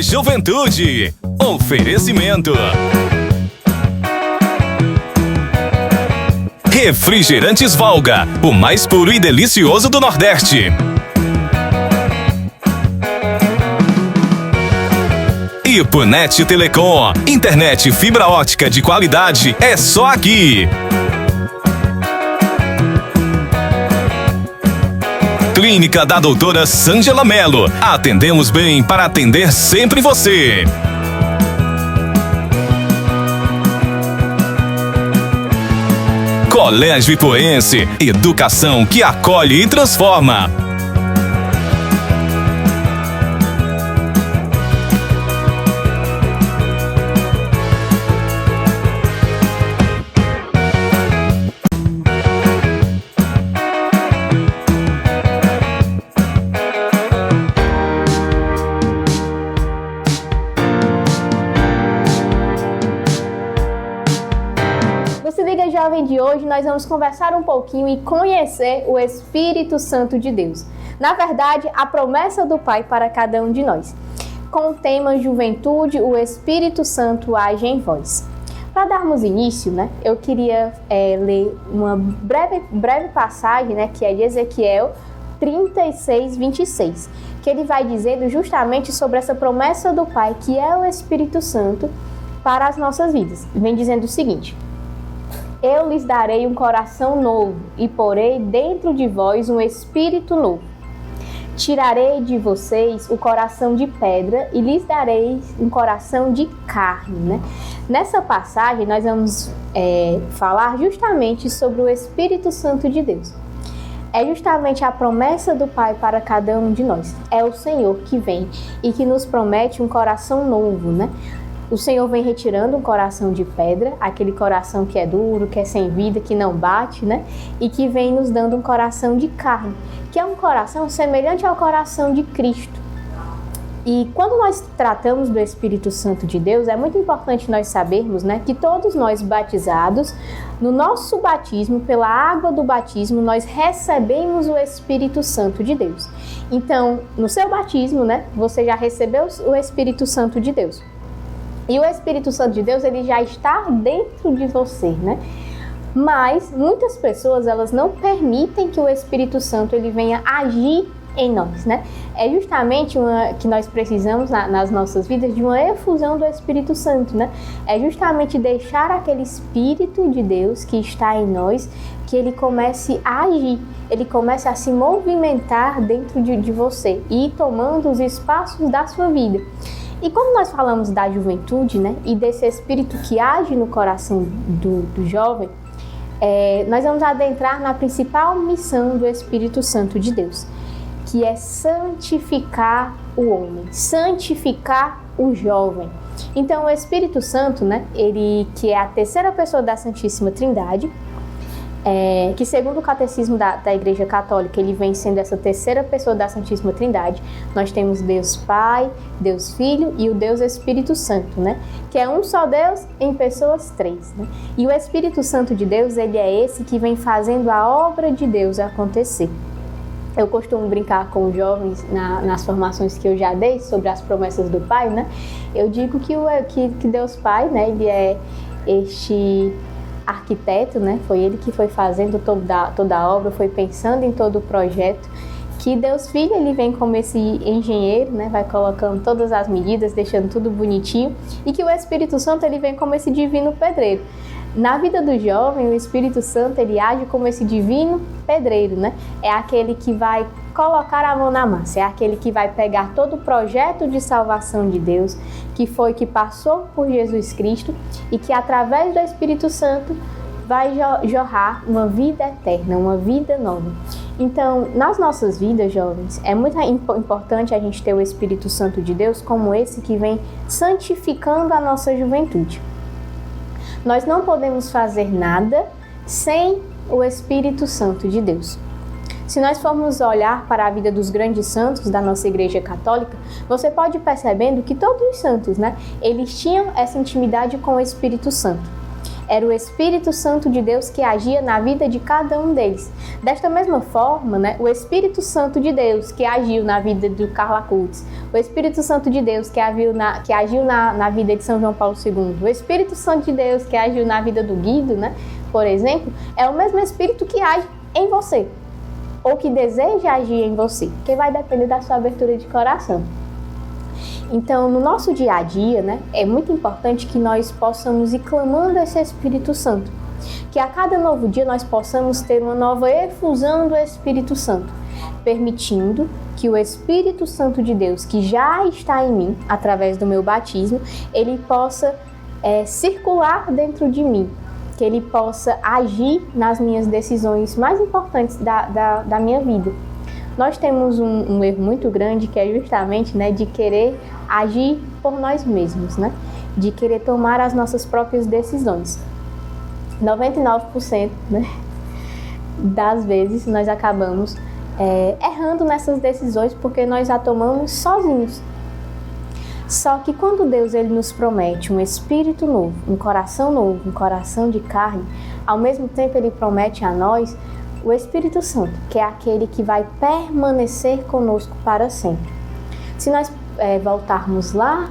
Juventude. Oferecimento. Refrigerantes Valga, o mais puro e delicioso do Nordeste. Ipunet Telecom, internet fibra ótica de qualidade é só aqui. Clínica da Doutora Sângela Mello, atendemos bem para atender sempre você. Colégio Ipuense, educação que acolhe e transforma. Jovem de hoje, nós vamos conversar um pouquinho e conhecer o Espírito Santo de Deus. Na verdade, a promessa do Pai para cada um de nós. Com o tema Juventude, o Espírito Santo age em vós. Para darmos início, eu queria ler uma breve passagem, que é de Ezequiel 36, 26, que ele vai dizendo justamente sobre essa promessa do Pai, que é o Espírito Santo para as nossas vidas. Vem dizendo o seguinte: eu lhes darei um coração novo e porei dentro de vós um espírito novo. Tirarei de vocês o coração de pedra e lhes darei um coração de carne. Nessa passagem, nós vamos falar justamente sobre o Espírito Santo de Deus. É justamente a promessa do Pai para cada um de nós. É o Senhor que vem e que nos promete um coração novo, O Senhor vem retirando um coração de pedra, aquele coração que é duro, que é sem vida, que não bate, E que vem nos dando um coração de carne, que é um coração semelhante ao coração de Cristo. E quando nós tratamos do Espírito Santo de Deus, é muito importante nós sabermos, que todos nós batizados, no nosso batismo, pela água do batismo, nós recebemos o Espírito Santo de Deus. Então, no seu batismo, você já recebeu o Espírito Santo de Deus. E o Espírito Santo de Deus, ele já está dentro de você, Mas muitas pessoas, elas não permitem que o Espírito Santo ele venha agir em nós, É justamente que nós precisamos nas nossas vidas de uma efusão do Espírito Santo, É justamente deixar aquele Espírito de Deus que está em nós, que ele comece a agir, ele comece a se movimentar dentro de você e ir tomando os espaços da sua vida. E quando nós falamos da juventude, e desse espírito que age no coração do jovem, nós vamos adentrar na principal missão do Espírito Santo de Deus, que é santificar o homem, santificar o jovem. Então, o Espírito Santo, ele que é a terceira pessoa da Santíssima Trindade, que segundo o catecismo da Igreja Católica, ele vem sendo essa terceira pessoa da Santíssima Trindade. Nós temos Deus Pai, Deus Filho e o Deus Espírito Santo, que é um só Deus em pessoas três, E o Espírito Santo de Deus, ele é esse que vem fazendo a obra de Deus acontecer. Eu costumo brincar com os jovens nas formações que eu já dei sobre as promessas do Pai, Eu digo que Deus Pai, ele é este arquiteto, Foi ele que foi fazendo toda a obra, foi pensando em todo o projeto, que Deus Filho, ele vem como esse engenheiro, vai colocando todas as medidas, deixando tudo bonitinho, e que o Espírito Santo, ele vem como esse divino pedreiro. Na vida do jovem, o Espírito Santo, ele age como esse divino pedreiro, É aquele que vai colocar a mão na massa, é aquele que vai pegar todo o projeto de salvação de Deus, que passou por Jesus Cristo e que através do Espírito Santo vai jorrar uma vida eterna, uma vida nova. Então, nas nossas vidas, jovens, é muito importante a gente ter o Espírito Santo de Deus como esse que vem santificando a nossa juventude. Nós não podemos fazer nada sem o Espírito Santo de Deus. Se nós formos olhar para a vida dos grandes santos da nossa Igreja Católica, você pode ir percebendo que todos os santos, eles tinham essa intimidade com o Espírito Santo. Era o Espírito Santo de Deus que agia na vida de cada um deles. Desta mesma forma, né, o Espírito Santo de Deus que agiu na vida do Carla Coutts, o Espírito Santo de Deus que agiu na vida de São João Paulo II, o Espírito Santo de Deus que agiu na vida do Guido, né, por exemplo, é o mesmo Espírito que age em você, ou que deseja agir em você, que vai depender da sua abertura de coração. Então, no nosso dia a dia, né, é muito importante que nós possamos ir clamando esse Espírito Santo. Que a cada novo dia nós possamos ter uma nova efusão do Espírito Santo, permitindo que o Espírito Santo de Deus, que já está em mim, através do meu batismo, ele possa circular dentro de mim, que ele possa agir nas minhas decisões mais importantes da minha vida. Nós temos um erro muito grande, que é justamente, né, de querer agir por nós mesmos, né? De querer tomar as nossas próprias decisões. 99%, né, das vezes nós acabamos errando nessas decisões porque nós a tomamos sozinhos. Só que quando Deus ele nos promete um espírito novo, um coração de carne, ao mesmo tempo ele promete a nós o Espírito Santo, que é aquele que vai permanecer conosco para sempre. Se nós voltarmos lá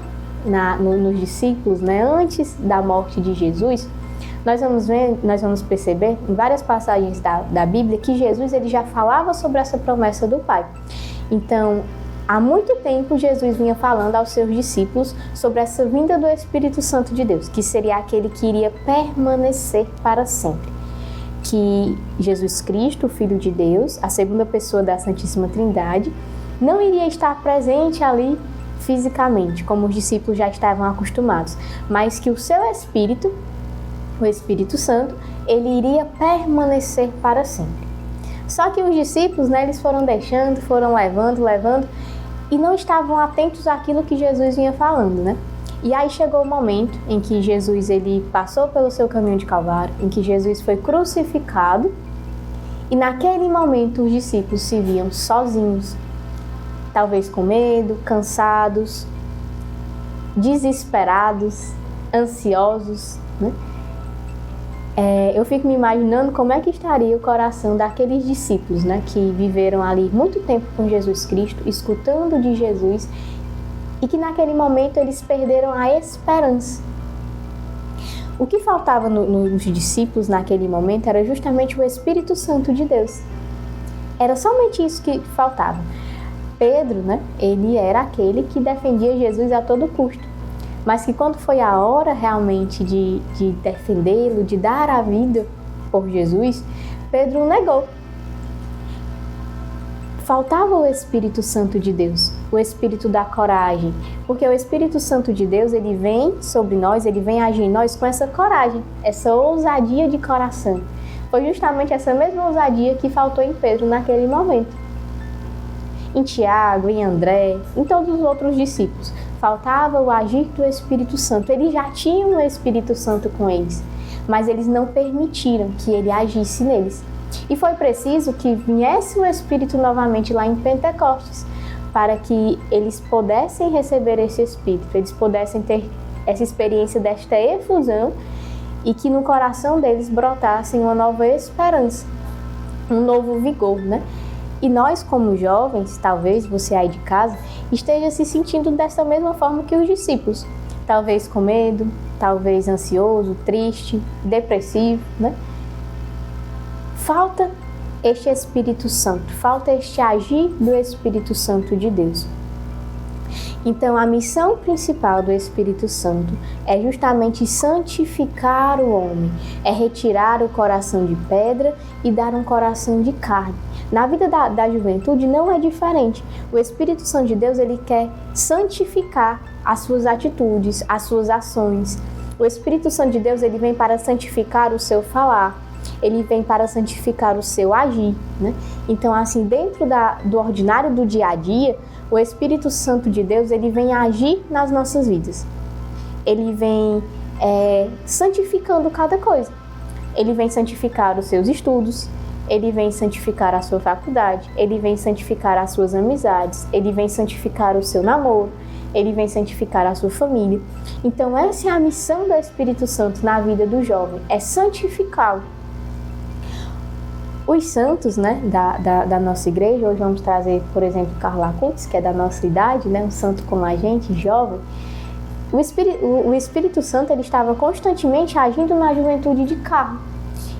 nos discípulos, né, antes da morte de Jesus, nós vamos perceber em várias passagens da Bíblia que Jesus ele já falava sobre essa promessa do Pai. Então, há muito tempo Jesus vinha falando aos seus discípulos sobre essa vinda do Espírito Santo de Deus, que seria aquele que iria permanecer para sempre. Que Jesus Cristo, o Filho de Deus, a segunda pessoa da Santíssima Trindade, não iria estar presente ali fisicamente, como os discípulos já estavam acostumados, mas que o seu Espírito, o Espírito Santo, ele iria permanecer para sempre. Só que os discípulos, né, eles foram deixando, foram levando, e não estavam atentos àquilo que Jesus vinha falando, né? E aí chegou o momento em que Jesus ele passou pelo seu caminho de Calvário, em que Jesus foi crucificado, e naquele momento os discípulos se viam sozinhos, talvez com medo, cansados, desesperados, ansiosos, né? Eu fico me imaginando como é que estaria o coração daqueles discípulos, né, que viveram ali muito tempo com Jesus Cristo, escutando de Jesus, e que naquele momento eles perderam a esperança. O que faltava nos discípulos naquele momento era justamente o Espírito Santo de Deus. Era somente isso que faltava. Pedro, né, ele era aquele que defendia Jesus a todo custo, mas que quando foi a hora realmente de defendê-lo, de dar a vida por Jesus, Pedro o negou. Faltava o Espírito Santo de Deus, o Espírito da coragem, porque o Espírito Santo de Deus, ele vem sobre nós, ele vem agir em nós com essa coragem, essa ousadia de coração. Foi justamente essa mesma ousadia que faltou em Pedro naquele momento. Em Tiago, em André, em todos os outros discípulos, faltava o agir do Espírito Santo. Eles já tinham o Espírito Santo com eles, mas eles não permitiram que ele agisse neles. E foi preciso que viesse o Espírito novamente lá em Pentecostes, para que eles pudessem receber esse Espírito, eles pudessem ter essa experiência desta efusão e que no coração deles brotasse uma nova esperança, um novo vigor, né? E nós, como jovens, talvez você aí de casa, esteja se sentindo dessa mesma forma que os discípulos. Talvez com medo, talvez ansioso, triste, depressivo, né? Falta este Espírito Santo, falta este agir do Espírito Santo de Deus. Então, a missão principal do Espírito Santo é justamente santificar o homem, é retirar o coração de pedra e dar um coração de carne. Na vida da juventude não é diferente. O Espírito Santo de Deus, ele quer santificar as suas atitudes, as suas ações. O Espírito Santo de Deus, ele vem para santificar o seu falar, ele vem para santificar o seu agir, né? Então, assim, dentro do ordinário do dia a dia, o Espírito Santo de Deus, ele vem agir nas nossas vidas. Ele vem santificando cada coisa. Ele vem santificar os seus estudos, ele vem santificar a sua faculdade, ele vem santificar as suas amizades, ele vem santificar o seu namoro, ele vem santificar a sua família. Então essa é a missão do Espírito Santo na vida do jovem, é santificá-lo. Os santos, né, da nossa igreja, hoje vamos trazer, por exemplo, Carla Kuntz, que é da nossa idade, né, um santo como a gente, jovem. O Espírito Santo ele estava constantemente agindo na juventude de Carlo.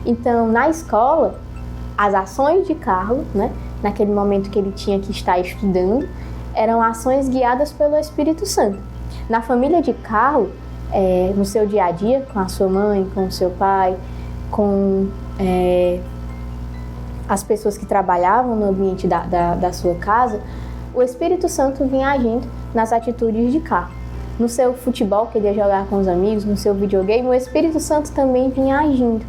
Então, na escola, as ações de Carlo, né, naquele momento que ele tinha que estar estudando, eram ações guiadas pelo Espírito Santo. Na família de Carlo, no seu dia a dia, com a sua mãe, com o seu pai, com as pessoas que trabalhavam no ambiente da sua casa, o Espírito Santo vinha agindo nas atitudes de Carlo. No seu futebol, que ele ia jogar com os amigos, no seu videogame, o Espírito Santo também vinha agindo.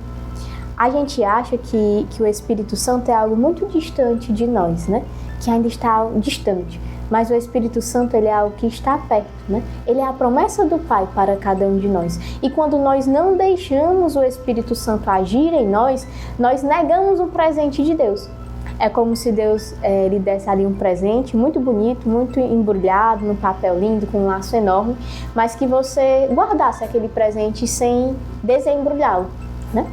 A gente acha que o Espírito Santo é algo muito distante de nós, né? Que ainda está distante. Mas o Espírito Santo ele é algo que está perto, né? Ele é a promessa do Pai para cada um de nós. E quando nós não deixamos o Espírito Santo agir em nós, nós negamos o presente de Deus. É como se Deus lhe desse ali um presente muito bonito, muito embrulhado, num papel lindo, com um laço enorme, mas que você guardasse aquele presente sem desembrulhá-lo, né?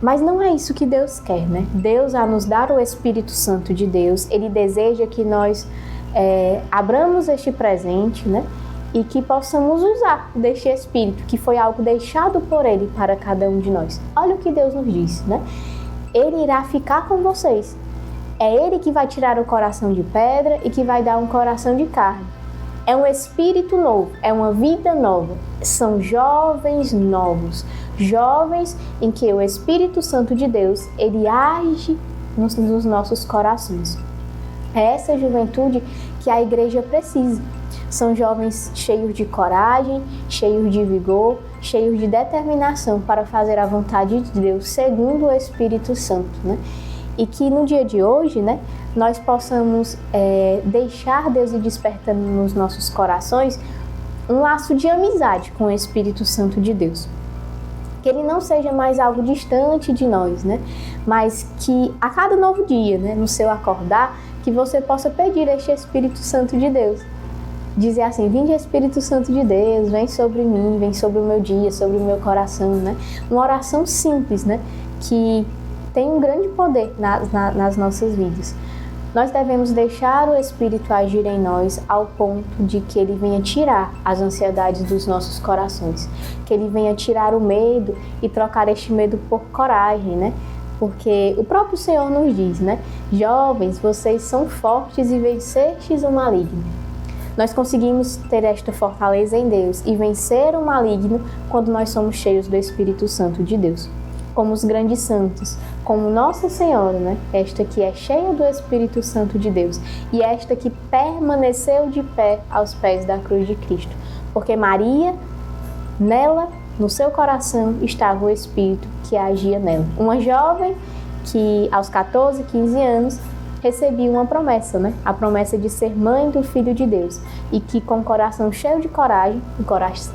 Mas não é isso que Deus quer, né? Deus, a nos dar o Espírito Santo de Deus, Ele deseja que nós abramos este presente, né? E que possamos usar deste Espírito, que foi algo deixado por Ele para cada um de nós. Olha o que Deus nos disse, né? Ele irá ficar com vocês. É Ele que vai tirar o coração de pedra e que vai dar um coração de carne. É um espírito novo, é uma vida nova. São jovens novos, jovens em que o Espírito Santo de Deus, ele age nos nossos corações. É essa juventude que a igreja precisa. São jovens cheios de coragem, cheios de vigor, cheios de determinação para fazer a vontade de Deus segundo o Espírito Santo, né? E que no dia de hoje, né, nós possamos deixar Deus ir despertando nos nossos corações um laço de amizade com o Espírito Santo de Deus. Que ele não seja mais algo distante de nós, né? Mas que a cada novo dia, né, no seu acordar, que você possa pedir este Espírito Santo de Deus. Dizer assim: vinde Espírito Santo de Deus, vem sobre mim, vem sobre o meu dia, sobre o meu coração, né? Uma oração simples, né? Que tem um grande poder nas nossas vidas. Nós devemos deixar o Espírito agir em nós ao ponto de que ele venha tirar as ansiedades dos nossos corações, que ele venha tirar o medo e trocar este medo por coragem, né? Porque o próprio Senhor nos diz, né? Jovens, vocês são fortes e vencestes o maligno. Nós conseguimos ter esta fortaleza em Deus e vencer o maligno quando nós somos cheios do Espírito Santo de Deus. Como os grandes santos, como Nossa Senhora, né? Esta que é cheia do Espírito Santo de Deus e esta que permaneceu de pé aos pés da cruz de Cristo. Porque Maria, nela, no seu coração, estava o Espírito que agia nela. Uma jovem que aos 14, 15 anos recebia uma promessa, né? A promessa de ser mãe do Filho de Deus e que com o coração cheio de coragem,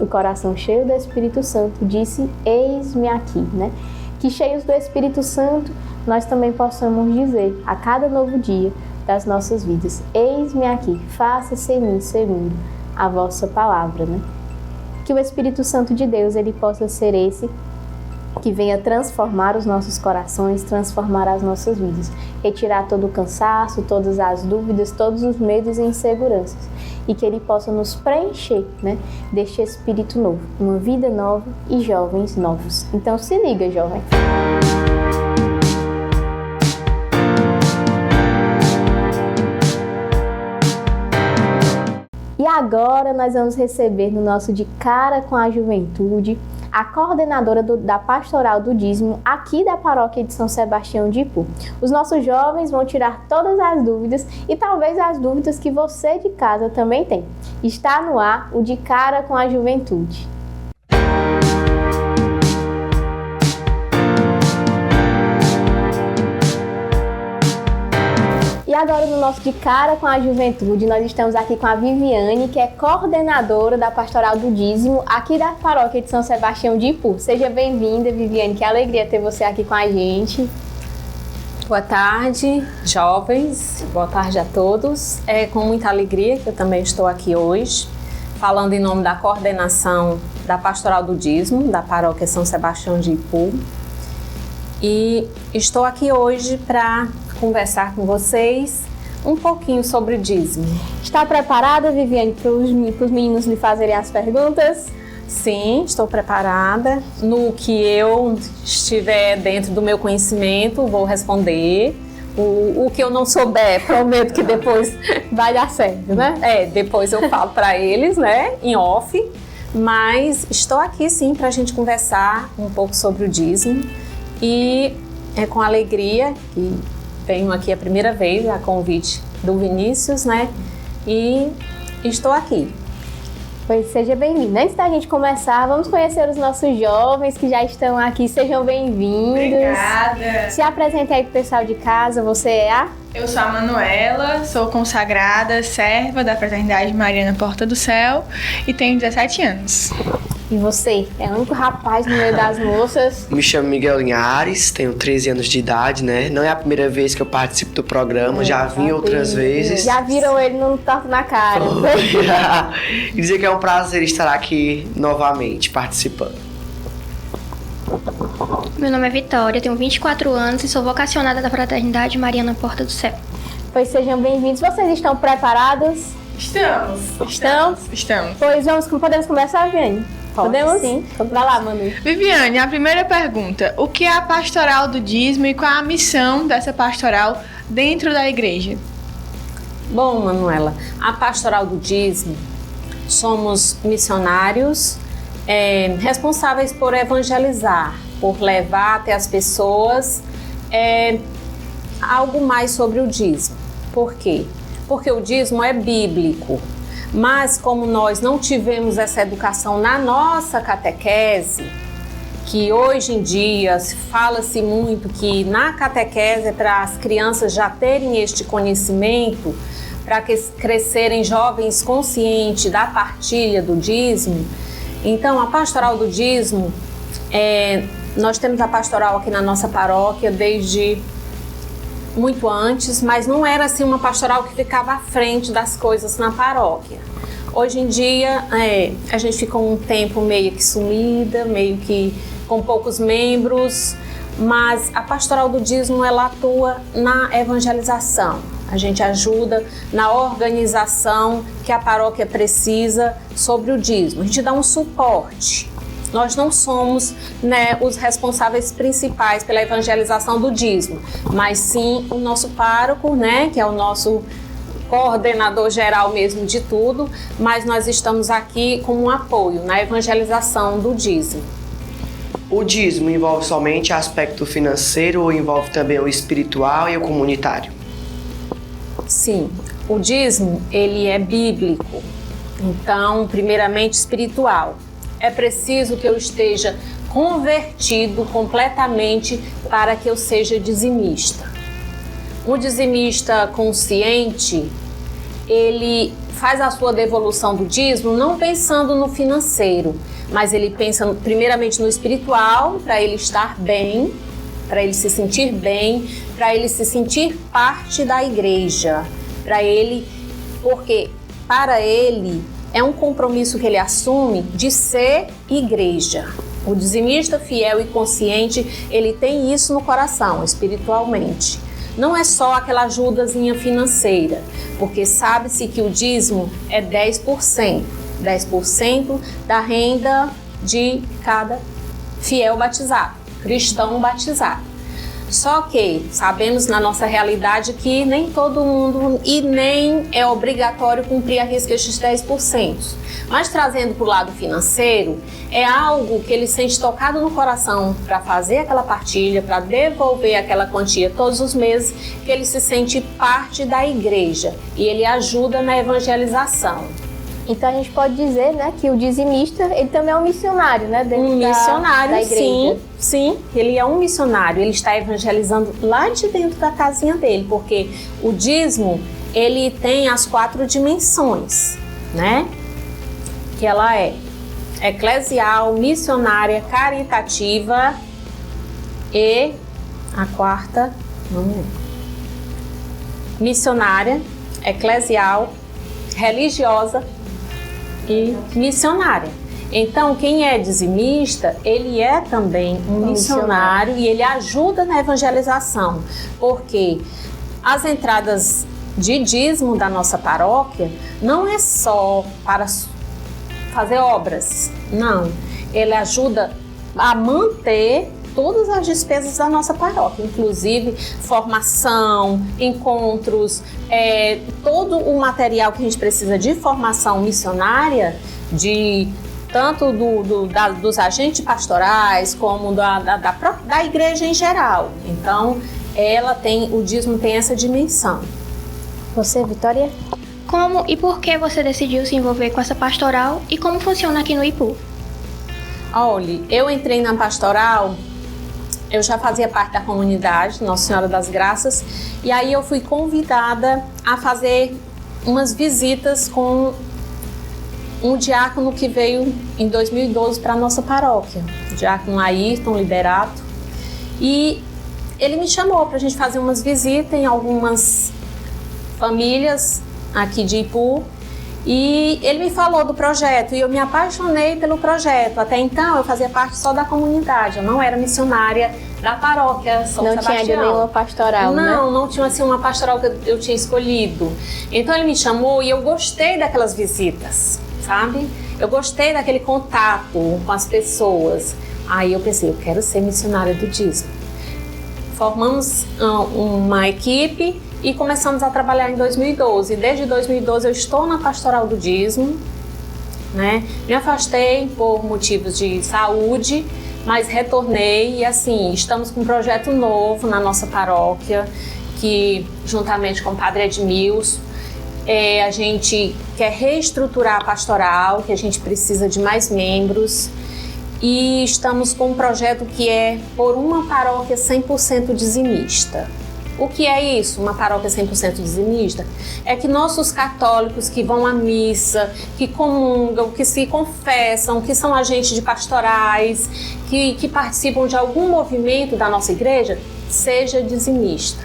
o coração cheio do Espírito Santo, disse: eis-me aqui, né? Que cheios do Espírito Santo nós também possamos dizer a cada novo dia das nossas vidas: eis-me aqui, faça-se em mim segundo a vossa palavra, né? Que o Espírito Santo de Deus ele possa ser esse que venha transformar os nossos corações, transformar as nossas vidas, retirar todo o cansaço, todas as dúvidas, todos os medos e inseguranças, e que ele possa nos preencher, né, deste espírito novo, uma vida nova e jovens novos. Então se liga, jovem! E agora nós vamos receber no nosso De Cara com a Juventude a coordenadora da Pastoral do Dízimo aqui da Paróquia de São Sebastião de Ipu. Os nossos jovens vão tirar todas as dúvidas e talvez as dúvidas que você de casa também tem. Está no ar o De Cara com a Juventude. E agora no nosso De Cara com a Juventude, nós estamos aqui com a Viviane, que é coordenadora da Pastoral do Dízimo aqui da Paróquia de São Sebastião de Ipu. Seja bem-vinda, Viviane, que alegria ter você aqui com a gente. Boa tarde, jovens. Boa tarde a todos. É com muita alegria que eu também estou aqui hoje, falando em nome da coordenação da Pastoral do Dízimo, da Paróquia São Sebastião de Ipu. E estou aqui hoje para conversar com vocês um pouquinho sobre o dízimo. Está preparada, Viviane, para os meninos lhe fazerem as perguntas? Sim, estou preparada. No que eu estiver dentro do meu conhecimento, vou responder. O que eu não souber, prometo que depois vai dar certo, né? Depois eu falo para eles, né, em off. Mas estou aqui sim para a gente conversar um pouco sobre o dízimo. E é com alegria que venho aqui a primeira vez, a convite do Vinícius, né? E estou aqui. Pois seja bem-vindo. Antes da gente começar, vamos conhecer os nossos jovens que já estão aqui. Sejam bem-vindos. Obrigada. Se apresente aí pro pessoal de casa. Você é a? Eu sou a Manuela, sou consagrada, serva da Fraternidade Mariana Porta do Céu e tenho 17 anos. E você? É o único rapaz no meio das moças. Me chamo Miguel Linhares, tenho 13 anos de idade, né? Não é a primeira vez que eu participo do programa, já vim outras vezes. Já viram ele no torto na cara. E dizer que é um prazer estar aqui novamente participando. Meu nome é Vitória, tenho 24 anos e sou vocacionada da Fraternidade Mariana Porta do Céu. Pois sejam bem-vindos. Vocês estão preparados? Estamos. Pois podemos começar, Viviane? Podemos? Sim. Vai lá, Manu. Viviane, a primeira pergunta. O que é a pastoral do dízimo e qual é a missão dessa pastoral dentro da igreja? Bom, Manuela, a pastoral do dízimo, somos missionários responsáveis por evangelizar, por levar até as pessoas algo mais sobre o dízimo. Por quê? Porque o dízimo é bíblico, mas como nós não tivemos essa educação na nossa catequese, que hoje em dia fala-se muito que na catequese é para as crianças já terem este conhecimento, para crescerem jovens conscientes da partilha do dízimo. Então, a pastoral do dízimo, nós temos a pastoral aqui na nossa paróquia desde muito antes, mas não era assim uma pastoral que ficava à frente das coisas na paróquia. Hoje em dia, a gente ficou um tempo meio que sumida, meio que com poucos membros, mas a pastoral do dízimo, ela atua na evangelização. A gente ajuda na organização que a paróquia precisa sobre o dízimo. A gente dá um suporte. Nós não somos, né, os responsáveis principais pela evangelização do dízimo, mas sim o nosso pároco, né, que é o nosso coordenador geral mesmo de tudo, mas nós estamos aqui como um apoio na evangelização do dízimo. O dízimo envolve somente aspecto financeiro ou envolve também o espiritual e o comunitário? Sim, o dízimo, ele é bíblico, então, primeiramente espiritual. É preciso que eu esteja convertido completamente para que eu seja dizimista. Um dizimista consciente, ele faz a sua devolução do dízimo não pensando no financeiro, mas ele pensa primeiramente no espiritual, para ele estar bem, para ele se sentir bem, para ele se sentir parte da igreja, porque para ele é um compromisso que ele assume de ser igreja. O dizimista fiel e consciente, ele tem isso no coração, espiritualmente. Não é só aquela ajudazinha financeira, porque sabe-se que o dízimo é 10%. 10% da renda de cada fiel batizado, cristão batizado. Só que sabemos na nossa realidade que nem todo mundo e nem é obrigatório cumprir a risca estes 10%. Mas trazendo para o lado financeiro, é algo que ele sente tocado no coração para fazer aquela partilha, para devolver aquela quantia todos os meses, que ele se sente parte da igreja e ele ajuda na evangelização. Então a gente pode dizer, né, que o dizimista, ele também é um missionário, né? Um missionário, da igreja. Sim, ele é um missionário. Ele está evangelizando lá de dentro da casinha dele, porque o dízimo, ele tem as 4 dimensões, né? Que ela é eclesial, missionária, caritativa e a quarta Vamos ver. Missionária, eclesial, religiosa e missionária. Então, quem é dizimista, ele é também um missionário e ele ajuda na evangelização, porque as entradas de dízimo da nossa paróquia não é só para fazer obras, não. Ele ajuda a manter todas as despesas da nossa paróquia, inclusive formação, encontros, todo o material que a gente precisa de formação missionária, tanto dos agentes pastorais como da igreja em geral. Então, o dízimo tem essa dimensão. Você, Vitória? Como e por que você decidiu se envolver com essa pastoral e como funciona aqui no IPU? Olha, eu entrei na pastoral, eu já fazia parte da comunidade Nossa Senhora das Graças, e aí eu fui convidada a fazer umas visitas com um diácono que veio em 2012 para a nossa paróquia, o diácono Ayrton Liberato, e ele me chamou para a gente fazer umas visitas em algumas famílias aqui de Ipu, e ele me falou do projeto e eu me apaixonei pelo projeto. Até então eu fazia parte só da comunidade, eu não era missionária da paróquia São Sebastião. Não tinha nenhuma pastoral, né? Não tinha assim uma pastoral que eu tinha escolhido. Então ele me chamou e eu gostei daquelas visitas, sabe? Eu gostei daquele contato com as pessoas. Aí eu pensei, eu quero ser missionária do dízimo. Formamos uma equipe e começamos a trabalhar em 2012. Desde 2012 eu estou na pastoral do dízimo, né? Me afastei por motivos de saúde, mas retornei e assim, estamos com um projeto novo na nossa paróquia, que juntamente com o Padre Edmilson, a gente quer reestruturar a pastoral, que a gente precisa de mais membros, e estamos com um projeto que é por uma paróquia 100% dizimista. O que é isso, uma paróquia 100% dizimista? É que nossos católicos que vão à missa, que comungam, que se confessam, que são agentes de pastorais, que participam de algum movimento da nossa igreja, seja dizimista.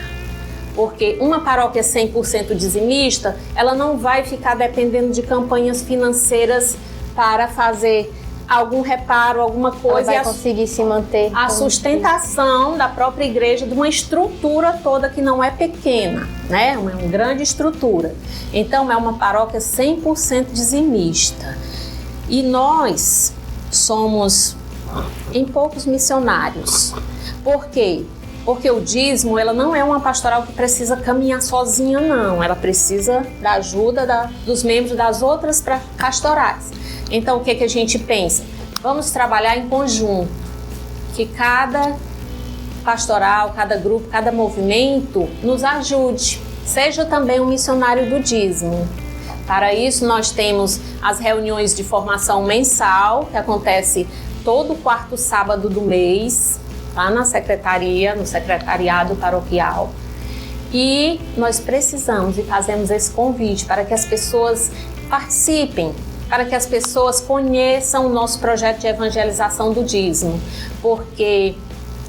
Porque uma paróquia 100% dizimista, ela não vai ficar dependendo de campanhas financeiras para fazer algum reparo, alguma coisa. Ela vai conseguir se manter. A sustentação da própria igreja, de uma estrutura toda que não é pequena, né? É uma grande estrutura. Então, é uma paróquia 100% dizimista. E nós somos em poucos missionários. Por quê? Porque o dízimo, ela não é uma pastoral que precisa caminhar sozinha, não. Ela precisa da ajuda dos membros das outras pastorais. Então, o que a gente pensa? Vamos trabalhar em conjunto, que cada pastoral, cada grupo, cada movimento nos ajude, seja também um missionário do dízimo. Para isso, nós temos as reuniões de formação mensal, que acontece todo quarto sábado do mês, lá na secretaria, no secretariado paroquial. E nós precisamos e fazemos esse convite para que as pessoas participem, para que as pessoas conheçam o nosso projeto de evangelização do dízimo, porque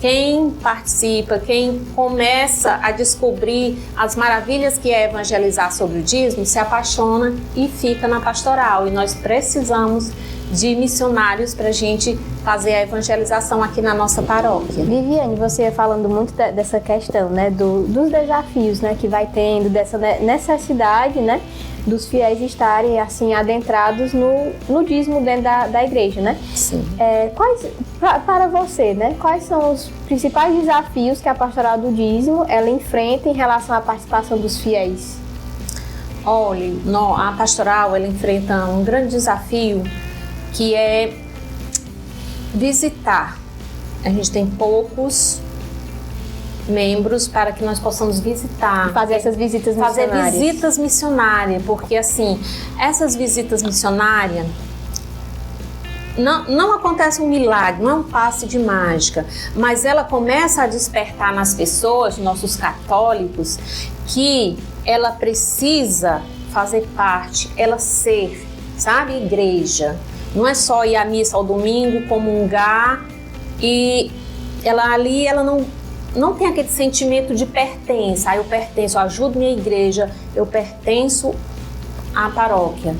quem participa, quem começa a descobrir as maravilhas que é evangelizar sobre o dízimo, se apaixona e fica na pastoral. E nós precisamos de missionários para a gente fazer a evangelização aqui na nossa paróquia. Viviane, você ia falando muito dessa questão, né, dos desafios, né, que vai tendo, dessa necessidade, né, dos fiéis estarem assim adentrados no dízimo dentro da igreja, né? Sim. Para você, né, quais são os principais desafios que a pastoral do dízimo ela enfrenta em relação à participação dos fiéis? Olha, a pastoral ela enfrenta um grande desafio, que é visitar. A gente tem poucos membros para que nós possamos visitar. E fazer essas visitas missionárias. Fazer visitas missionárias, porque assim, essas visitas missionárias, não acontece um milagre, não é um passe de mágica, mas ela começa a despertar nas pessoas, nossos católicos, que ela precisa fazer parte, ela ser, sabe, igreja. Não é só ir à missa ao domingo, comungar, e ela não não tem aquele sentimento de pertença. Eu pertenço, eu ajudo minha igreja, eu pertenço à paróquia.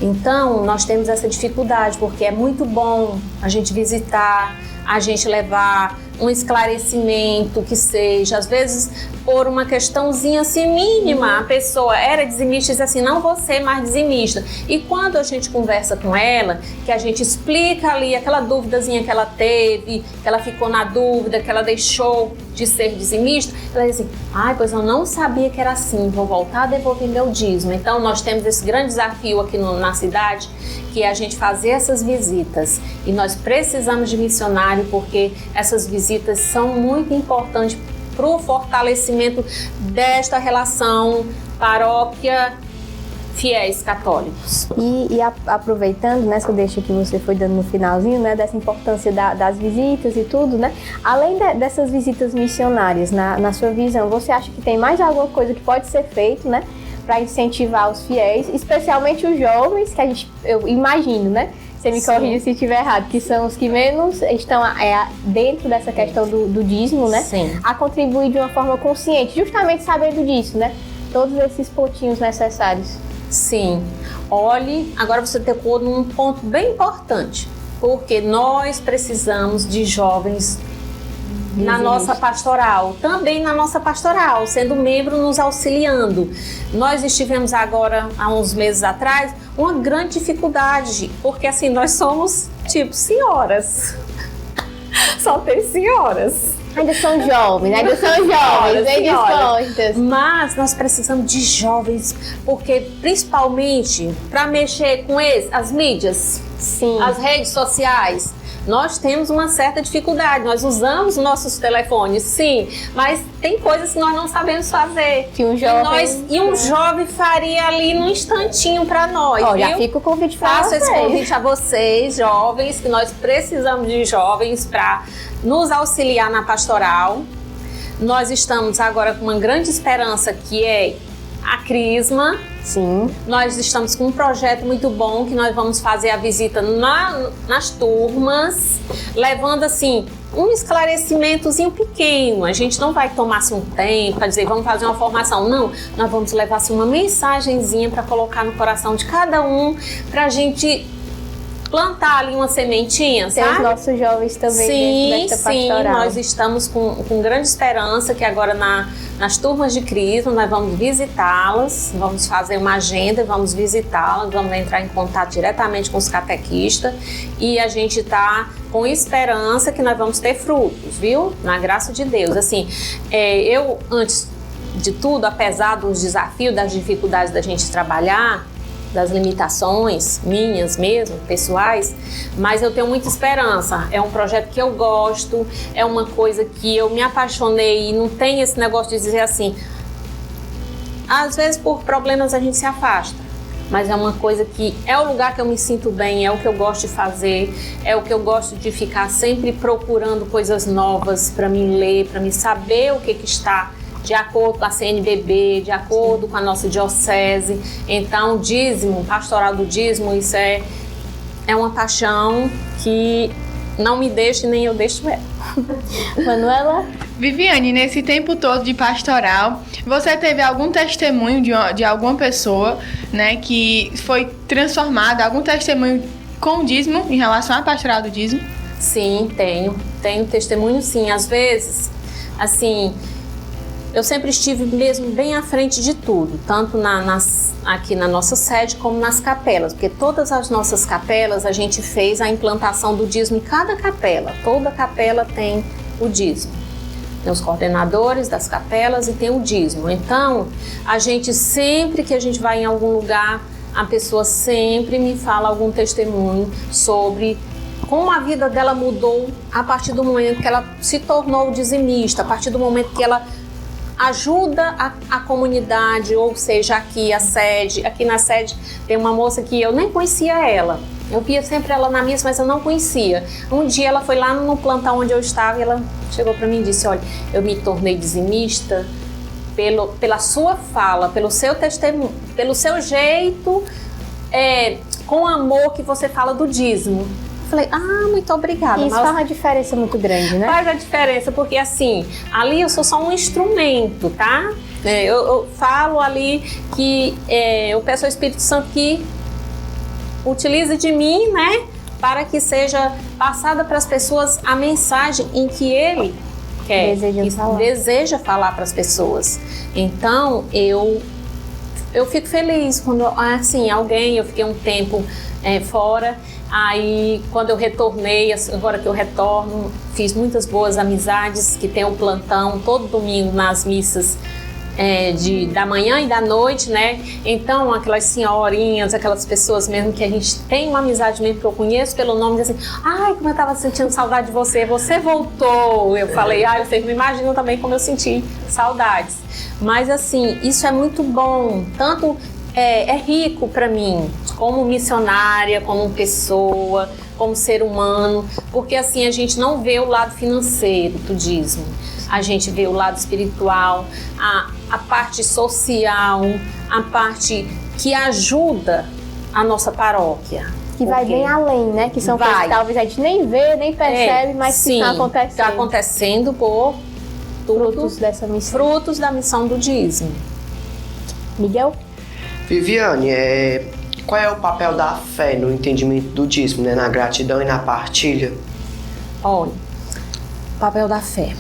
Então, nós temos essa dificuldade, porque é muito bom a gente visitar, a gente levar um esclarecimento que seja, às vezes, por uma questãozinha assim mínima, a pessoa era dizimista e diz assim, não vou ser mais dizimista. E quando a gente conversa com ela, que a gente explica ali aquela dúvidazinha que ela teve, que ela ficou na dúvida, que ela deixou de ser dizimista, ela diz assim, pois eu não sabia que era assim, vou voltar a devolver meu dízimo. Então nós temos esse grande desafio aqui na cidade, que é a gente fazer essas visitas. E nós precisamos de missionário, porque essas visitas são muito importantes para o fortalecimento desta relação paróquia fiéis católicos. E aproveitando, né, essa deixa que você foi dando no finalzinho, né, dessa importância das visitas e tudo, né, além dessas visitas missionárias, na sua visão, você acha que tem mais alguma coisa que pode ser feito, né, para incentivar os fiéis, especialmente os jovens, que eu imagino, né, você me corrija se estiver errado, que são os que menos estão dentro dessa questão do dízimo, né? Sim. A contribuir de uma forma consciente, justamente sabendo disso, né? Todos esses pontinhos necessários. Sim. Olhe, agora você tocou num ponto bem importante, porque nós precisamos de jovens na nossa pastoral, também na nossa pastoral, sendo membro, nos auxiliando. Nós estivemos agora, há uns meses atrás, uma grande dificuldade, porque assim, nós somos tipo senhoras, só tem senhoras. Ainda são jovens, bem dispostas. Mas nós precisamos de jovens, porque principalmente para mexer com as mídias, sim, as redes sociais, nós temos uma certa dificuldade. Nós usamos nossos telefones, sim, mas tem coisas que nós não sabemos fazer. Que um jovem... E um jovem faria ali num instantinho para nós. Já fica o convite para vocês. Faço esse convite a vocês, jovens, que nós precisamos de jovens para nos auxiliar na pastoral. Nós estamos agora com uma grande esperança, que é a Crisma. Sim. Nós estamos com um projeto muito bom, que nós vamos fazer a visita nas turmas, levando assim um esclarecimentozinho pequeno. A gente não vai tomar assim um tempo para dizer vamos fazer uma formação, não. Nós vamos levar assim uma mensagenzinha para colocar no coração de cada um, para a gente plantar ali uma sementinha, sabe? Tem os nossos jovens também dentro desta pastoral. Sim, nós estamos com grande esperança que agora nas turmas de Crisma nós vamos visitá-las, vamos fazer uma agenda, vamos visitá-las, vamos entrar em contato diretamente com os catequistas e a gente está com esperança que nós vamos ter frutos, viu? Na graça de Deus. Assim, eu, antes de tudo, apesar dos desafios, das dificuldades da gente trabalhar, das limitações minhas mesmo, pessoais, mas eu tenho muita esperança. É um projeto que eu gosto, é uma coisa que eu me apaixonei e não tem esse negócio de dizer assim, às vezes por problemas a gente se afasta, mas é uma coisa que é o lugar que eu me sinto bem, é o que eu gosto de fazer, é o que eu gosto de ficar sempre procurando coisas novas para me ler, para me saber o que está de acordo com a CNBB, de acordo com a nossa diocese. Então, o dízimo, pastoral do dízimo, isso é uma paixão que não me deixa e nem eu deixo ela. Manuela? Viviane, nesse tempo todo de pastoral, você teve algum testemunho de alguma pessoa, né, que foi transformada, algum testemunho com o dízimo, em relação à pastoral do dízimo? Sim, tenho testemunho sim. Às vezes, assim, eu sempre estive mesmo bem à frente de tudo, tanto aqui na nossa sede como nas capelas, porque todas as nossas capelas a gente fez a implantação do dízimo em cada capela. Toda capela tem o dízimo. Tem os coordenadores das capelas e tem o dízimo. Então, a gente sempre que a gente vai em algum lugar, a pessoa sempre me fala algum testemunho sobre como a vida dela mudou a partir do momento que ela se tornou dizimista, a partir do momento que ela ajuda a comunidade, ou seja, aqui na sede tem uma moça que eu nem conhecia ela. Eu via sempre ela na missa, mas eu não conhecia. Um dia ela foi lá no plantão onde eu estava e ela chegou para mim e disse, olha, eu me tornei dizimista pela sua fala, pelo seu testemunho, pelo seu jeito, com amor que você fala do dízimo. Falei, muito obrigada. Isso faz uma diferença muito grande, né? Faz a diferença, porque assim, ali eu sou só um instrumento, tá? Eu falo ali que eu peço ao Espírito Santo que utilize de mim, né? Para que seja passada para as pessoas a mensagem em que ele deseja falar para as pessoas. Então, eu fico feliz quando, assim, eu fiquei um tempo fora, aí quando eu retornei, agora que eu retorno, fiz muitas boas amizades, que tem o plantão todo domingo nas missas da manhã e da noite, né? Então, aquelas senhorinhas, aquelas pessoas mesmo que a gente tem uma amizade mesmo, que eu conheço pelo nome, dizem assim, ai, como eu tava sentindo saudade de você voltou. Eu falei, vocês não imaginam também como eu senti saudades. Mas assim, isso é muito bom, tanto é rico para mim, como missionária, como pessoa, como ser humano, porque assim a gente não vê o lado financeiro do dízimo, a gente vê o lado espiritual, a parte social, a parte que ajuda a nossa paróquia. Que vai bem além, né? Que são coisas que talvez a gente nem vê, nem percebe, mas que estão acontecendo. Está acontecendo por frutos dessa missão. Frutos da missão do dízimo. Miguel? Viviane, qual é o papel da fé no entendimento do dízimo, né? Na gratidão e na partilha? Olha, o papel da fé.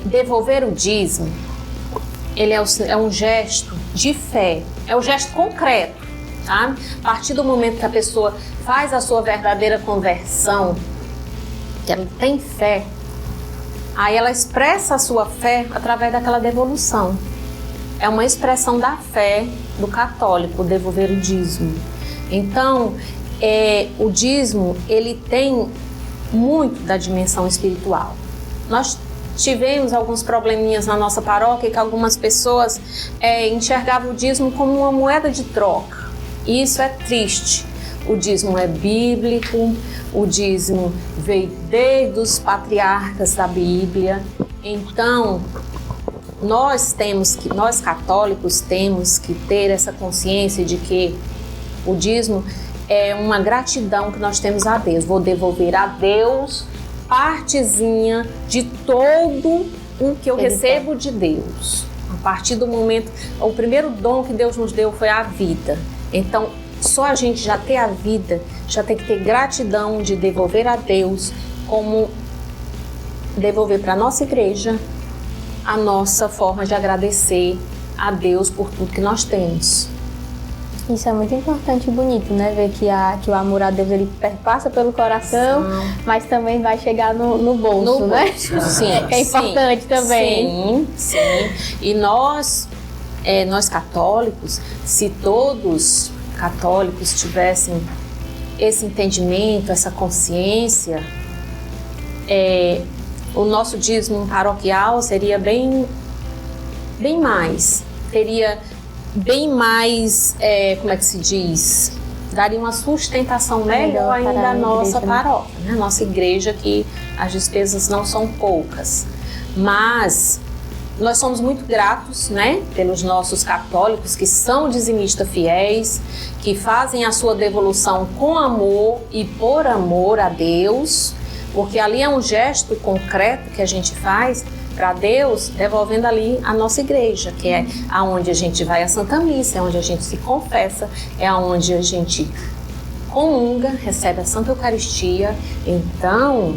Devolver o dízimo, ele é um gesto de fé, é um gesto concreto, tá? A partir do momento que a pessoa faz a sua verdadeira conversão, que ela tem fé, aí ela expressa a sua fé através daquela devolução. É uma expressão da fé do católico, devolver o dízimo. Então, o dízimo, ele tem muito da dimensão espiritual. Nós tivemos alguns probleminhas na nossa paróquia que algumas pessoas enxergavam o dízimo como uma moeda de troca. E isso é triste. O dízimo é bíblico, o dízimo veio desde os patriarcas da Bíblia. Então, nós católicos temos que ter essa consciência de que o dízimo é uma gratidão que nós temos a Deus. Vou devolver a Deus partezinha de todo o que eu recebo de Deus. A partir do momento, o primeiro dom que Deus nos deu foi a vida. Então, só a gente já ter a vida, já tem que ter gratidão de devolver a Deus, como devolver para a nossa igreja a nossa forma de agradecer a Deus por tudo que nós temos. Isso é muito importante e bonito, né? Ver que o amor a Deus, ele perpassa pelo coração, mas também vai chegar no bolso, né? Sim, é importante também. Sim. E nós católicos, se todos católicos tivessem esse entendimento, essa consciência, o nosso dízimo paroquial seria bem mais, teria bem mais, como é que se diz? Daria uma sustentação melhor ainda à nossa paróquia, né? Nossa igreja, que as despesas não são poucas. Mas nós somos muito gratos, né? Pelos nossos católicos que são dizimistas fiéis, que fazem a sua devolução com amor e por amor a Deus, porque ali é um gesto concreto que a gente faz para Deus, devolvendo ali a nossa igreja, que é aonde a gente vai à Santa Missa, é onde a gente se confessa, é aonde a gente comunga, recebe a Santa Eucaristia. Então,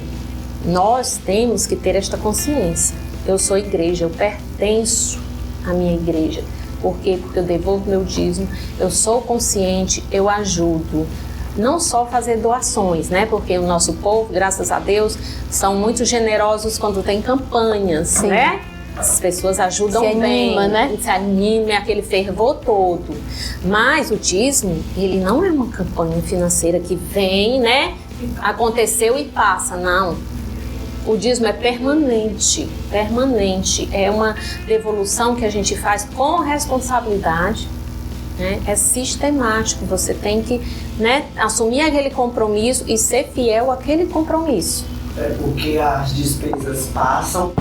nós temos que ter esta consciência. Eu sou igreja, eu pertenço à minha igreja. Por quê? Porque eu devolvo meu dízimo, eu sou consciente, eu ajudo. Não só fazer doações, né? Porque o nosso povo, graças a Deus, são muito generosos quando tem campanhas, né? As pessoas ajudam bem, né? Se anima, é aquele fervor todo. Mas o dízimo, ele não é uma campanha financeira que vem, né? Aconteceu e passa, não. O dízimo é permanente. É uma devolução que a gente faz com responsabilidade. É sistemático, você tem que, né, assumir aquele compromisso e ser fiel àquele compromisso. Porque as despesas passam,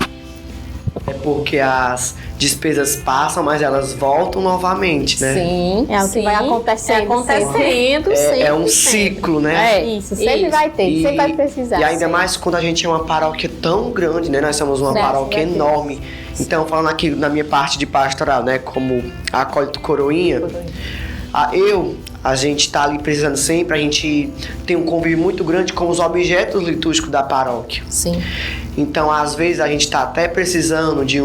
É porque as despesas passam, mas elas voltam novamente, né? Sim, É o que vai acontecendo. acontecendo, É um sempre. ciclo, né? Isso, sempre vai ter, sempre vai precisar. E ainda mais quando a gente é uma paróquia tão grande, né? Nós somos uma paróquia enorme. Então, falando aqui na minha parte de pastoral, né? Como acólito Coroinha, a gente tá ali precisando sempre, a gente tem um convívio muito grande com os objetos litúrgicos da paróquia. Sim. Então, às vezes, a gente tá até precisando de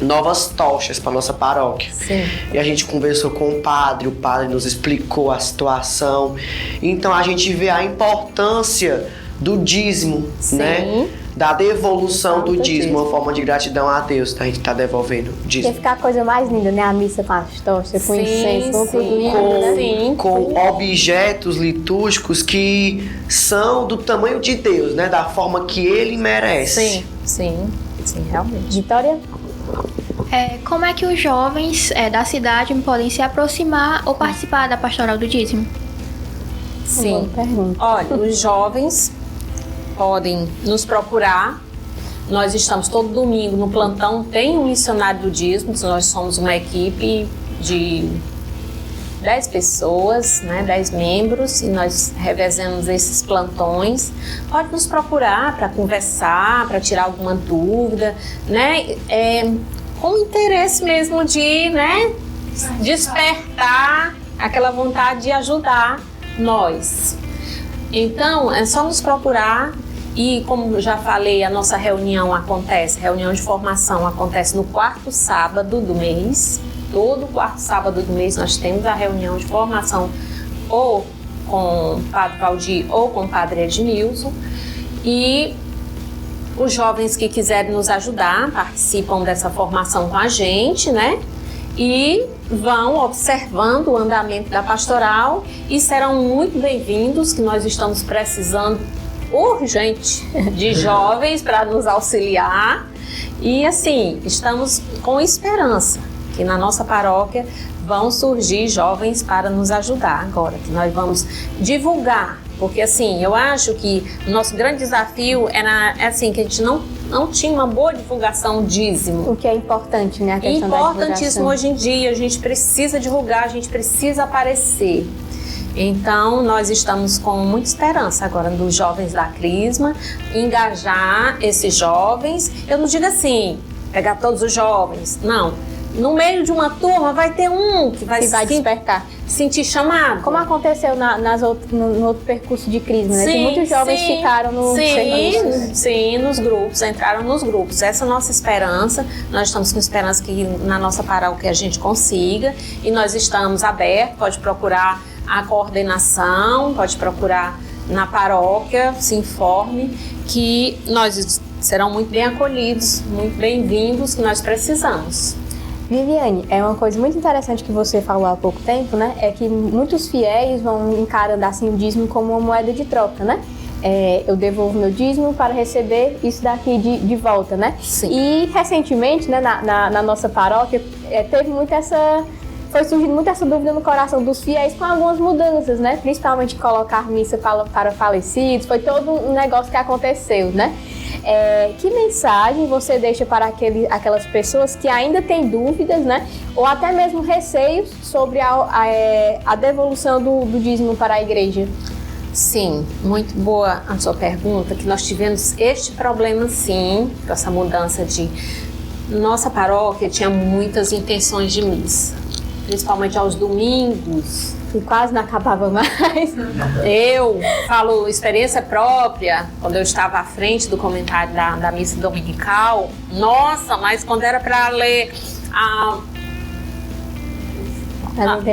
novas tochas para nossa paróquia. Sim. E a gente conversou com o padre nos explicou a situação. Então, a gente vê a importância do dízimo, né? Da devolução do dízimo, uma forma de gratidão a Deus, a gente tá devolvendo o Quer dízimo. ficar a coisa mais linda, né? A missa com as tochas, com incenso, com tudo lindo, né? Sim. Com objetos litúrgicos que são do tamanho de Deus, né? Da forma que Ele merece. Sim, realmente. Vitória? Como é que os jovens da cidade podem se aproximar ou participar da pastoral do dízimo? Sim. Boa pergunta. Olha, os jovens podem nos procurar. Nós estamos todo domingo no plantão, tem um missionário do dízimo, nós somos uma equipe de 10 pessoas, né, 10 membros, e nós revezamos esses plantões. Pode nos procurar para conversar, para tirar alguma dúvida, né, com interesse mesmo de, né, despertar aquela vontade de ajudar nós. Então, é só nos procurar e, como já falei, a nossa reunião de formação acontece no 4º sábado do mês. Todo 4º sábado do mês nós temos a reunião de formação ou com o Padre Valdir ou com o Padre Edmilson. E os jovens que quiserem nos ajudar participam dessa formação com a gente, né? E vão observando o andamento da pastoral e serão muito bem-vindos, que nós estamos precisando urgente de jovens para nos auxiliar. E assim, estamos com esperança que na nossa paróquia vão surgir jovens para nos ajudar agora, que nós vamos divulgar, porque assim, eu acho que o nosso grande desafio é assim, que a gente não tinha uma boa divulgação dízimo. O que é importante, né? A questão da Importantíssimo divulgação. hoje em dia, a gente precisa divulgar, a gente precisa aparecer. Então, nós estamos com muita esperança agora dos jovens da Crisma, engajar esses jovens. Eu não digo assim, pegar todos os jovens, não. No meio de uma turma vai ter um que vai despertar. Sentir chamado. Como aconteceu no outro percurso de Crisma, né? Que muitos jovens ficaram no serviço. Sim, nos grupos, entraram nos grupos. Essa é a nossa esperança. Nós estamos com esperança que na nossa paróquia a gente consiga. E nós estamos abertos, pode procurar a coordenação, pode procurar na paróquia, se informe, que nós serão muito bem acolhidos, muito bem-vindos, que nós precisamos. Viviane, é uma coisa muito interessante que você falou há pouco tempo, né? É que muitos fiéis vão encarando assim o dízimo como uma moeda de troca, né? Eu devolvo meu dízimo para receber isso daqui de volta, né? Sim. E recentemente, né, na nossa paróquia, foi surgindo muito essa dúvida no coração dos fiéis com algumas mudanças, né? Principalmente colocar missa para falecidos, foi todo um negócio que aconteceu, né? Que mensagem você deixa para aquelas pessoas que ainda têm dúvidas, né? Ou até mesmo receios sobre a devolução do dízimo para a igreja? Sim, muito boa a sua pergunta, que nós tivemos este problema sim, com essa mudança de... Nossa paróquia tinha muitas intenções de missa, principalmente aos domingos. E quase não acabava mais. Eu falo experiência própria, quando eu estava à frente do comentário da missa dominical, nossa, mas quando era para ler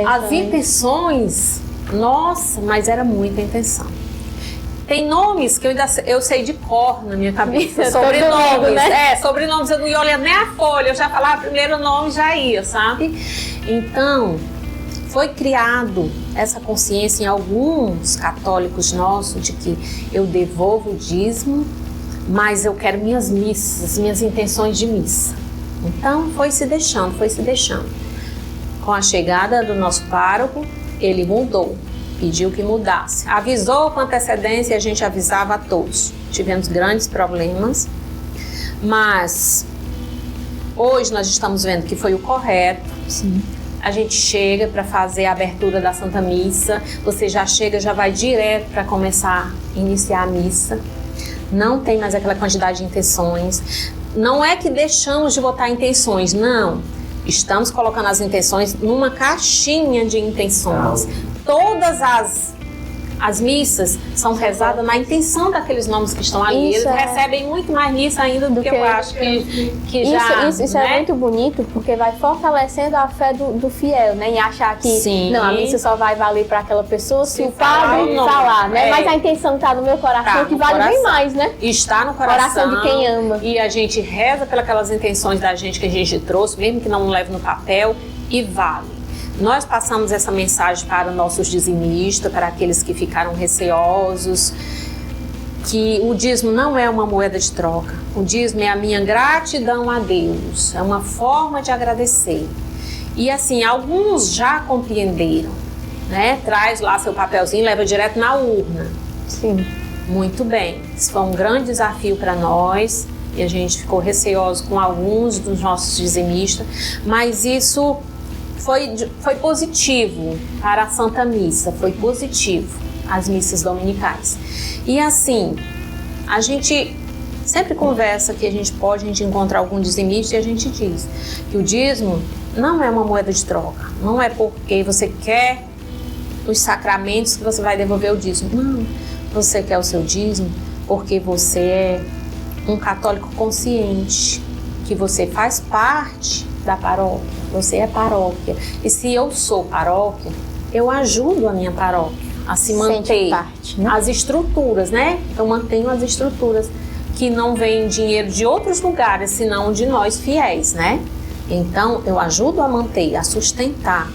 as intenções, nossa, mas era muita intenção. Tem nomes que eu sei de cor na minha cabeça, sobrenomes, né? Sobrenomes, eu não ia olhar nem a folha, eu já falava primeiro nome, já ia, sabe? Então, foi criado essa consciência em alguns católicos nossos de que eu devolvo o dízimo, mas eu quero minhas missas, minhas intenções de missa. Então foi se deixando. Com a chegada do nosso pároco, ele mudou, pediu que mudasse. Avisou com antecedência e a gente avisava a todos. Tivemos grandes problemas, mas Hoje nós estamos vendo que foi o correto. Sim. A gente chega para fazer a abertura da Santa Missa, você já chega, já vai direto para começar a iniciar a missa. Não tem mais aquela quantidade de intenções. Não é que deixamos de botar intenções, não. Estamos colocando as intenções numa caixinha de intenções. Todas as missas são rezadas na intenção daqueles nomes que estão ali. Isso Eles recebem muito mais missa ainda do que eu acho que já... Isso né? é muito bonito, porque vai fortalecendo a fé do fiel, né? Em achar que Sim. não, a missa só vai valer para aquela pessoa se o falar padre o nome. falar, né? É. Mas a intenção está no meu coração, Tá que no vale bem coração. mais, né? Está no coração. Coração de quem ama. E a gente reza pelas intenções da gente que a gente trouxe, mesmo que não leve no papel, e vale. Nós passamos essa mensagem para nossos dizimistas, para aqueles que ficaram receosos, que o dízimo não é uma moeda de troca. O dízimo é a minha gratidão a Deus, é uma forma de agradecer. E assim, alguns já compreenderam, né? Traz lá seu papelzinho, leva direto na urna. Sim. Muito bem, isso foi um grande desafio para nós e a gente ficou receoso com alguns dos nossos dizimistas, mas isso foi positivo para a Santa Missa, foi positivo as missas dominicais. E assim, a gente sempre conversa que a gente encontrar algum dizimista e a gente diz que o dízimo não é uma moeda de troca, não é porque você quer os sacramentos que você vai devolver o dízimo, não. Você quer o seu dízimo porque você é um católico consciente, que você faz parte da paróquia, você é paróquia. E se eu sou paróquia, eu ajudo a minha paróquia a se manter. Parte, né? As estruturas, né? Eu mantenho as estruturas que não vêm dinheiro de outros lugares, senão de nós fiéis, né? Então, eu ajudo a manter, a sustentar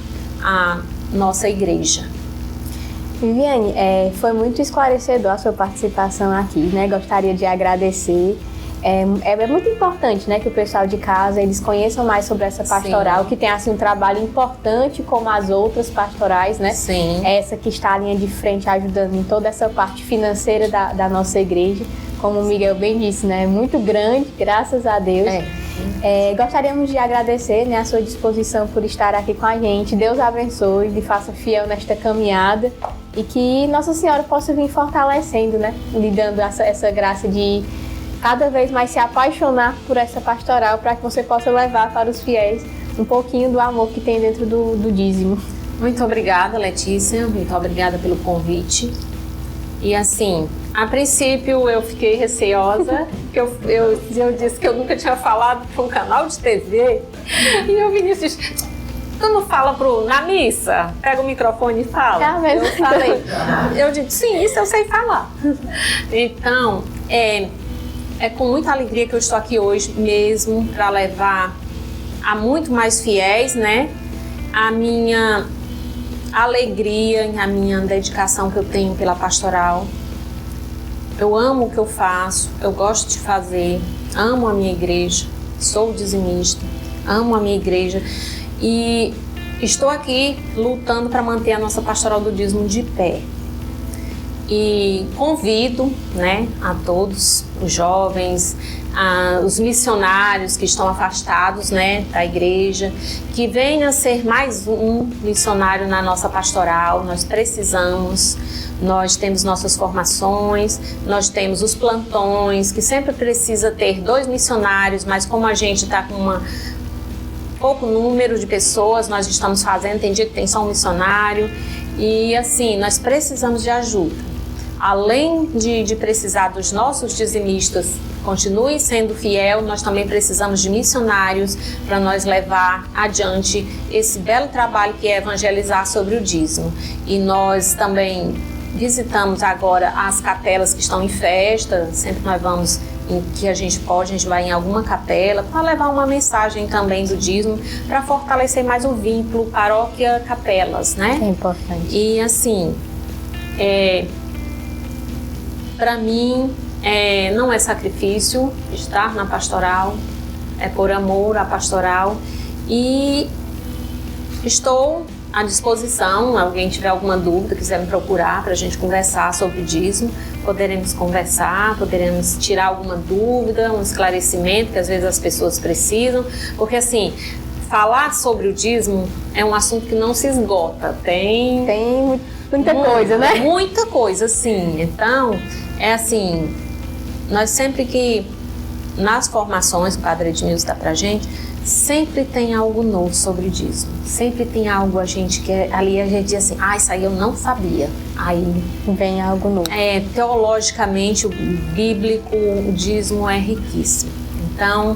a nossa igreja. Viviane, foi muito esclarecedor a sua participação aqui, né? Gostaria de agradecer. É muito importante, né, que o pessoal de casa eles conheçam mais sobre essa pastoral, Sim. que tem assim um trabalho importante como as outras pastorais, né? Sim. Essa que está à linha de frente ajudando em toda essa parte financeira da nossa igreja, como o Miguel bem disse, né? Muito grande, graças a Deus. Gostaríamos de agradecer, né, a sua disposição por estar aqui com a gente. Deus abençoe, lhe faça fiel nesta caminhada e que Nossa Senhora possa vir fortalecendo, né, lhe dando essa graça de cada vez mais se apaixonar por essa pastoral, para que você possa levar para os fiéis um pouquinho do amor que tem dentro do dízimo. Muito obrigada, Letícia, muito obrigada pelo convite. E assim, a princípio eu fiquei receosa, porque eu disse que eu nunca tinha falado para um canal de TV, e o Vinícius disse, tu não fala na missa? Pega o microfone e fala. Tá mesmo. Eu falei, eu disse, sim, isso eu sei falar. Então, é com muita alegria que eu estou aqui hoje mesmo para levar a muito mais fiéis, né, a minha alegria, a minha dedicação que eu tenho pela pastoral. Eu amo o que eu faço, eu gosto de fazer, amo a minha igreja, sou dizimista, amo a minha igreja e estou aqui lutando para manter a nossa pastoral do dízimo de pé. E convido, né, a todos os jovens, os missionários que estão afastados, né, da igreja, que venha ser mais um missionário na nossa pastoral. Nós precisamos, nós temos nossas formações, nós temos os plantões, que sempre precisa ter 2 missionários, mas como a gente está com pouco número de pessoas, nós estamos fazendo, tem dia que tem só um missionário, e assim, nós precisamos de ajuda. Além de precisar dos nossos dizimistas continuem sendo fiel, nós também precisamos de missionários para nós levar adiante esse belo trabalho que é evangelizar sobre o dízimo. E nós também visitamos agora as capelas que estão em festa, sempre nós vamos em que a gente vai em alguma capela para levar uma mensagem também do dízimo, para fortalecer mais o vínculo paróquia-capelas, né? É importante. E assim, para mim, não é sacrifício estar na pastoral, é por amor à pastoral, e estou à disposição. Alguém tiver alguma dúvida, quiser me procurar para a gente conversar sobre o dízimo, poderemos conversar, poderemos tirar alguma dúvida, um esclarecimento que às vezes as pessoas precisam, porque assim, falar sobre o dízimo é um assunto que não se esgota, tem muita coisa, né? Muita coisa, sim. Então, é assim, nós sempre que, nas formações que o Padre Edmilson dá pra gente, sempre tem algo novo sobre o dízimo. Sempre tem algo ali a gente diz assim, isso aí eu não sabia. Aí vem algo novo. Teologicamente, o bíblico, o dízimo é riquíssimo. Então,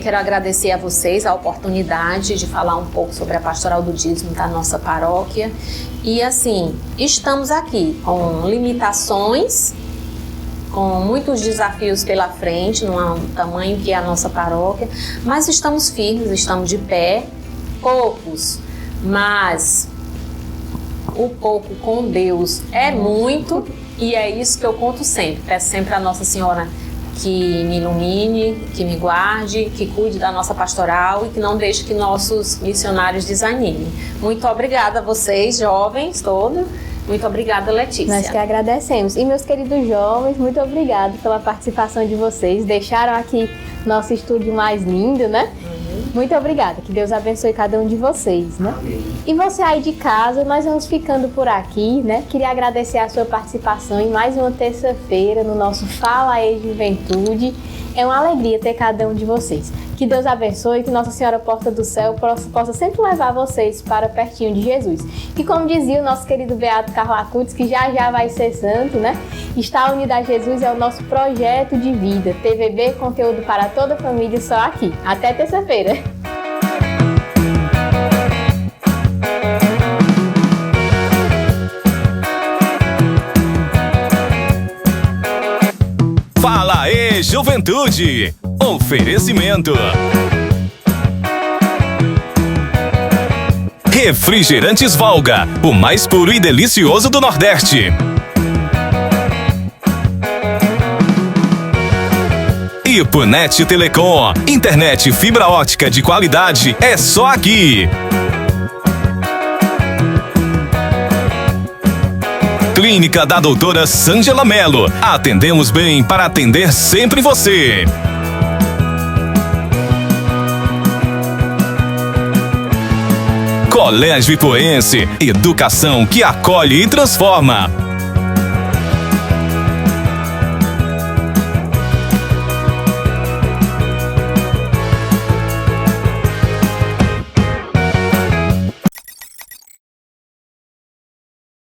quero agradecer a vocês a oportunidade de falar um pouco sobre a pastoral do dízimo da nossa paróquia. E assim, estamos aqui com limitações, com muitos desafios pela frente, no tamanho que é a nossa paróquia, mas estamos firmes, estamos de pé, poucos, mas o pouco com Deus é muito, e é isso que eu conto sempre. Peço sempre a Nossa Senhora que me ilumine, que me guarde, que cuide da nossa pastoral e que não deixe que nossos missionários desanimem. Muito obrigada a vocês, jovens todos. Muito obrigada, Letícia. Nós que agradecemos. E meus queridos jovens, muito obrigado pela participação de vocês. Deixaram aqui nosso estúdio mais lindo, né? Muito obrigada. Que Deus abençoe cada um de vocês, né? E você aí de casa, nós vamos ficando por aqui, né? Queria agradecer a sua participação em mais uma terça-feira no nosso Fala aí Juventude. É uma alegria ter cada um de vocês. Que Deus abençoe, que Nossa Senhora Porta do Céu possa sempre levar vocês para pertinho de Jesus. E como dizia o nosso querido Beato Carlo Acutis, que já vai ser santo, né? Estar unido a Jesus é o nosso projeto de vida. TVB, conteúdo para toda a família, só aqui. Até terça-feira. Fala aí, Juventude! Oferecimento. Refrigerantes Valga, o mais puro e delicioso do Nordeste. E Punet Telecom, internet fibra ótica de qualidade é só aqui. Clínica da Doutora Sângela Mello. Atendemos bem para atender sempre você. Colégio Ipoense, educação que acolhe e transforma.